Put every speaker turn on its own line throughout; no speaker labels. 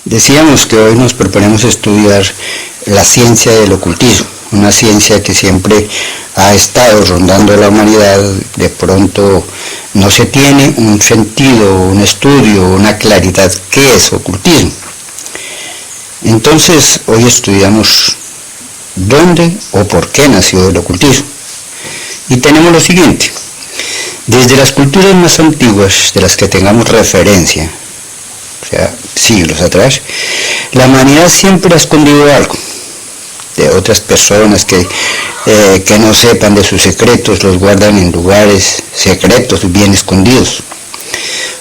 Decíamos que hoy nos proponemos estudiar la ciencia del ocultismo, una ciencia que siempre ha estado rondando la humanidad. De pronto no se tiene un sentido, un estudio, una claridad qué es ocultismo. Entonces hoy estudiamos dónde o por qué nació el ocultismo. Y tenemos lo siguiente: desde las culturas más antiguas de las que tengamos referencia, o sea, siglos atrás, la humanidad siempre ha escondido algo de otras personas que no sepan de sus secretos, los guardan en lugares secretos, bien escondidos.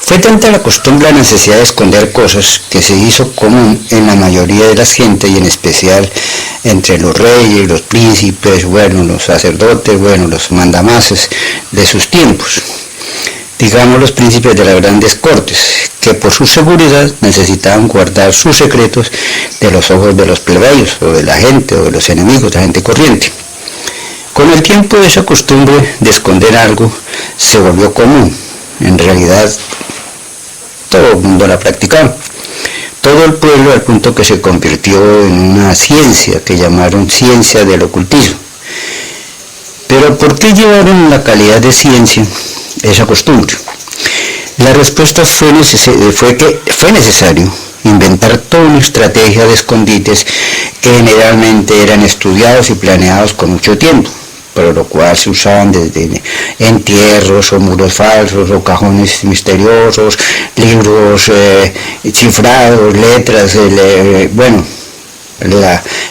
Fue tanta la costumbre, la necesidad de esconder cosas, que se hizo común en la mayoría de las gentes, y en especial entre los reyes, los príncipes, los sacerdotes, los mandamases de sus tiempos. Digamos, los príncipes de las grandes cortes, que por su seguridad necesitaban guardar sus secretos de los ojos de los plebeyos, o de la gente, o de los enemigos, de la gente corriente. Con el tiempo, esa costumbre de esconder algo se volvió común. En realidad, todo el mundo la practicaba. Todo el pueblo, al punto que se convirtió en una ciencia que llamaron ciencia del ocultismo. Pero ¿por qué llevaron la calidad de ciencia esa costumbre? La respuesta fue que fue necesario inventar toda una estrategia de escondites que generalmente eran estudiados y planeados con mucho tiempo, por lo cual se usaban desde entierros o muros falsos o cajones misteriosos, libros cifrados, letras,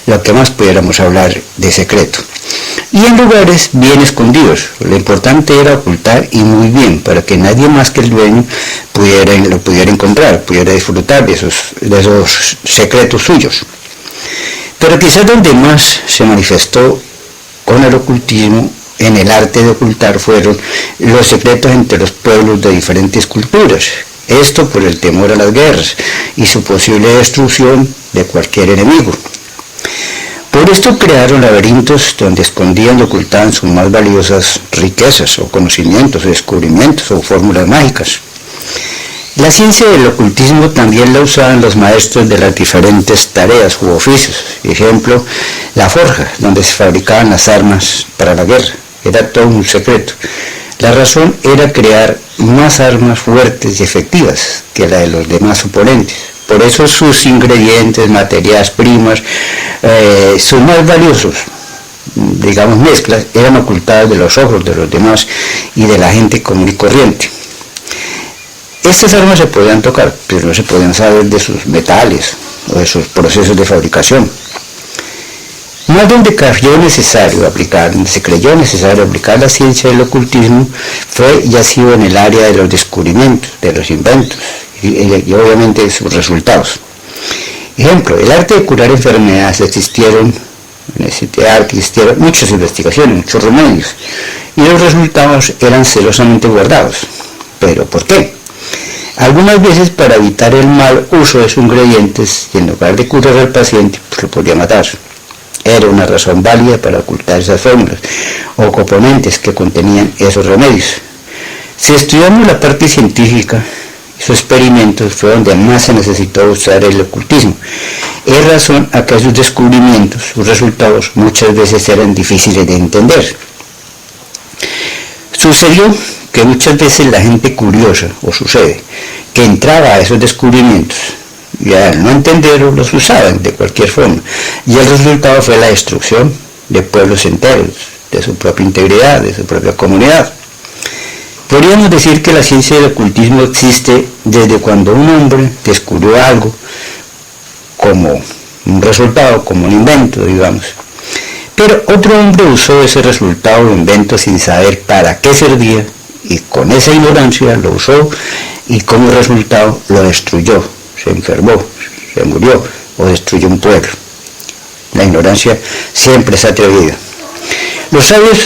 lo que más pudiéramos hablar de secreto. Y en lugares bien escondidos. Lo importante era ocultar, y muy bien, para que nadie más que el dueño lo pudiera encontrar, pudiera disfrutar de esos secretos suyos. Pero quizás donde más se manifestó con el ocultismo, en el arte de ocultar, fueron los secretos entre los pueblos de diferentes culturas. Esto por el temor a las guerras y su posible destrucción de cualquier enemigo. Por esto crearon laberintos donde escondían y ocultaban sus más valiosas riquezas, o conocimientos, o descubrimientos, o fórmulas mágicas. La ciencia del ocultismo también la usaban los maestros de las diferentes tareas u oficios. Ejemplo, la forja, donde se fabricaban las armas para la guerra. Era todo un secreto. La razón era crear más armas fuertes y efectivas que la de los demás oponentes. Por eso sus ingredientes, materias primas, sus más valiosos, mezclas, eran ocultadas de los ojos de los demás y de la gente común y corriente. Estas armas se podían tocar, pero no se podían saber de sus metales o de sus procesos de fabricación. Más donde se creyó necesario aplicar la ciencia del ocultismo fue y ha sido en el área de los descubrimientos, de los inventos y obviamente sus resultados. Ejemplo, el arte de curar enfermedades. Existieron muchas investigaciones, muchos remedios, y los resultados eran celosamente guardados. ¿Pero por qué? Algunas veces para evitar el mal uso de sus ingredientes, y en lugar de curar al paciente, lo podía matar. Era una razón válida para ocultar esas fórmulas o componentes que contenían esos remedios. Si estudiamos la parte científica, sus experimentos fue donde más se necesitó usar el ocultismo. Es razón a que sus descubrimientos, sus resultados, muchas veces eran difíciles de entender. Sucedió que muchas veces la gente curiosa, que entraba a esos descubrimientos, y al no entenderlos, los usaban de cualquier forma, y el resultado fue la destrucción de pueblos enteros, de su propia integridad, de su propia comunidad. Podríamos decir que la ciencia del ocultismo existe desde cuando un hombre descubrió algo como un resultado, como un invento, pero otro hombre usó ese resultado o invento sin saber para qué servía, y con esa ignorancia lo usó, y como resultado lo destruyó, se enfermó, se murió o destruyó un pueblo. La ignorancia siempre es atrevida. Los sabios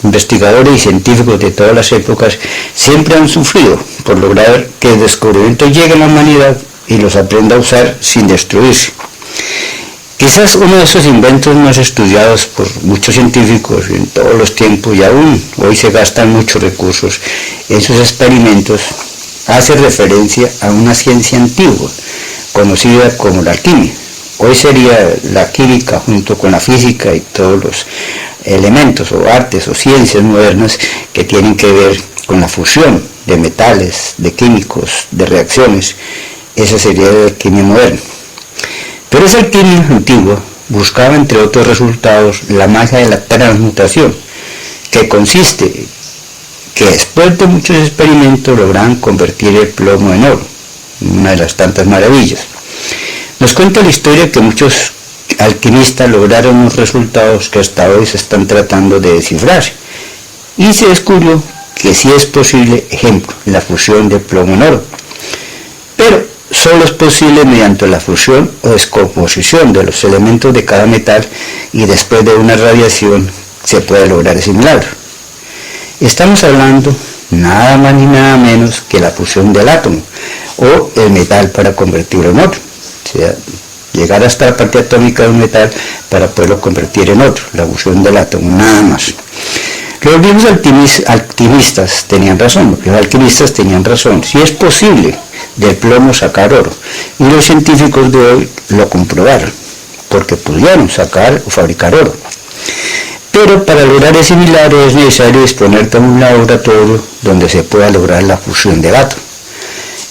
investigadores y científicos de todas las épocas siempre han sufrido por lograr que el descubrimiento llegue a la humanidad y los aprenda a usar sin destruirse. Quizás uno de esos inventos más estudiados por muchos científicos en todos los tiempos, y aún hoy se gastan muchos recursos en sus experimentos, hace referencia a una ciencia antigua, conocida como la alquimia. Hoy sería la química junto con la física y todos los elementos o artes o ciencias modernas que tienen que ver con la fusión de metales, de químicos, de reacciones. Esa sería la alquimia moderna. Pero esa alquimia antigua buscaba, entre otros resultados, la magia de la transmutación, que consiste que después de muchos experimentos lograban convertir el plomo en oro, una de las tantas maravillas. Nos cuenta la historia que muchos alquimistas lograron unos resultados que hasta hoy se están tratando de descifrar, y se descubrió que sí es posible, ejemplo, la fusión de plomo en oro, pero solo es posible mediante la fusión o descomposición de los elementos de cada metal, y después de una radiación se puede lograr ese milagro. Estamos hablando nada más ni nada menos que la fusión del átomo o el metal para convertirlo en otro, o sea, llegar hasta la parte atómica de un metal para poderlo convertir en otro, la fusión del átomo, nada más. Los mismos alquimistas tenían razón, los alquimistas tenían razón, si es posible del plomo sacar oro, y los científicos de hoy lo comprobaron, porque pudieron sacar o fabricar oro. Pero para lograr ese milagro es necesario disponer de un laboratorio donde se pueda lograr la fusión del átomo.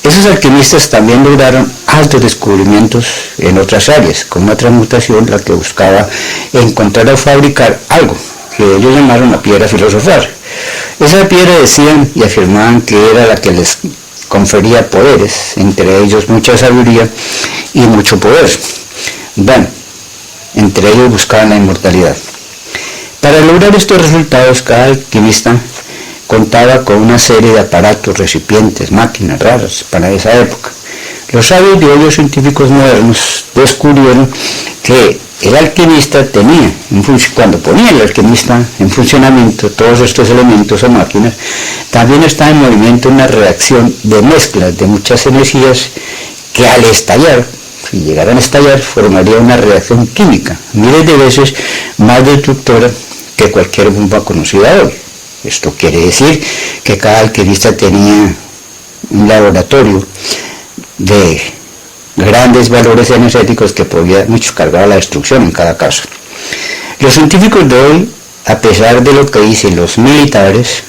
Esos alquimistas también lograron altos descubrimientos en otras áreas, como una transmutación, la que buscaba encontrar o fabricar algo que ellos llamaron la piedra filosofal. Esa piedra decían y afirmaban que era la que les confería poderes, entre ellos mucha sabiduría y mucho poder. Bueno, entre ellos buscaban la inmortalidad. Para lograr estos resultados, cada alquimista contaba con una serie de aparatos, recipientes, máquinas raras para esa época. Los sabios de hoy, los científicos modernos, descubrieron que el alquimista tenía, cuando ponía el alquimista en funcionamiento todos estos elementos o máquinas, también está en movimiento una reacción de mezclas de muchas energías que al estallar, si llegaran a estallar, formaría una reacción química, miles de veces más destructora que cualquier bomba conocida hoy. Esto quiere decir que cada alquimista tenía un laboratorio de grandes valores energéticos que podía mucho cargar a la destrucción en cada caso. Los científicos de hoy, a pesar de lo que dicen los militares,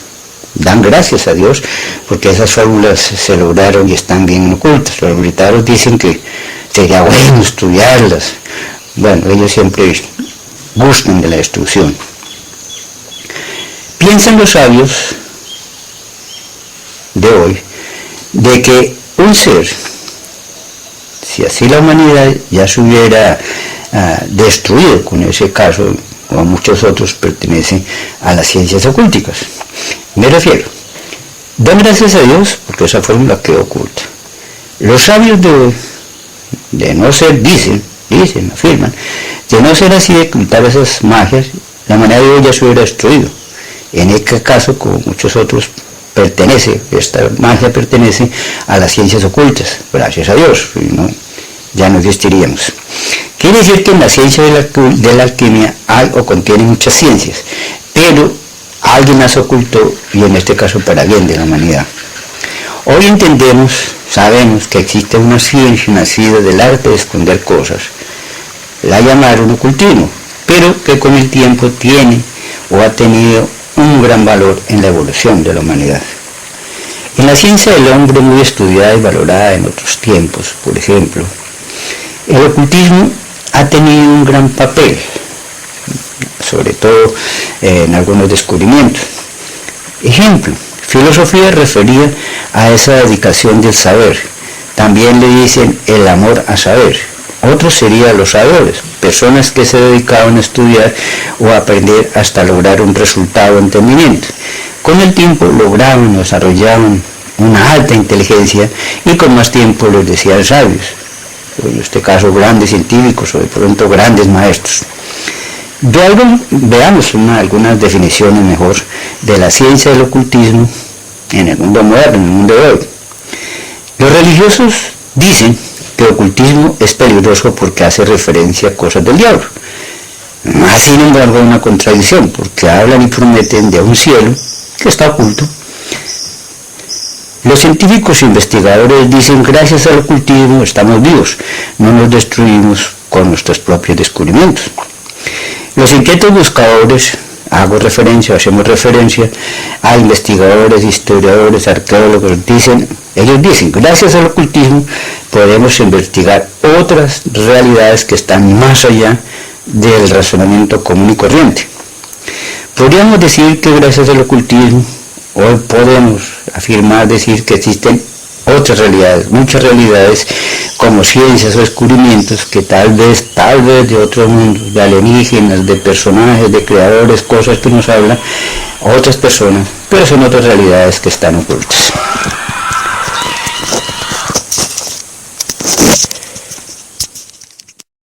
dan gracias a Dios porque esas fórmulas se lograron y están bien ocultas. Los militares dicen que sería bueno estudiarlas. Bueno, ellos siempre buscan de la destrucción. Piensan los sabios de hoy de que un ser, si así la humanidad ya se hubiera destruido, con ese caso, como muchos otros, pertenecen a las ciencias ocultas. Me refiero, dan gracias a Dios porque esa fórmula quedó oculta. Los sabios de hoy, de no ser, dicen, afirman, de no ser así, de ocultar esas magias, la humanidad de hoy ya se hubiera destruido. En este caso, como muchos otros, esta magia pertenece a las ciencias ocultas, gracias a Dios, ya no existiríamos. Quiere decir que en la ciencia de la alquimia hay o contiene muchas ciencias, pero alguien las ocultó, y en este caso para bien de la humanidad. Hoy sabemos que existe una ciencia nacida del arte de esconder cosas, la llamaron ocultismo, pero que con el tiempo tiene o ha tenido un gran valor en la evolución de la humanidad. En la ciencia del hombre, muy estudiada y valorada en otros tiempos, por ejemplo, el ocultismo ha tenido un gran papel, sobre todo en algunos descubrimientos. Ejemplo, filosofía refería a esa dedicación del saber. También le dicen el amor a saber. Otros serían los sabedores, personas que se dedicaban a estudiar o a aprender hasta lograr un resultado de entendimiento. Con el tiempo lograban o desarrollaban una alta inteligencia y con más tiempo les decían sabios. En este caso grandes científicos o de pronto grandes maestros. Veamos algunas definiciones mejor de la ciencia del ocultismo en el mundo moderno, en el mundo de hoy. Los religiosos dicen que el ocultismo es peligroso porque hace referencia a cosas del diablo. Más sin embargo, una contradicción, porque hablan y prometen de un cielo que está oculto, Los científicos investigadores dicen, gracias al ocultismo estamos vivos, no nos destruimos con nuestros propios descubrimientos. Los inquietos buscadores, hacemos referencia a investigadores, historiadores, arqueólogos, ellos dicen, gracias al ocultismo podemos investigar otras realidades que están más allá del razonamiento común y corriente. Podríamos decir que gracias al ocultismo, hoy podemos decir que existen otras realidades, muchas realidades como ciencias o descubrimientos que tal vez de otros mundos, de alienígenas, de personajes, de creadores, cosas que nos hablan otras personas, pero son otras realidades que están ocultas.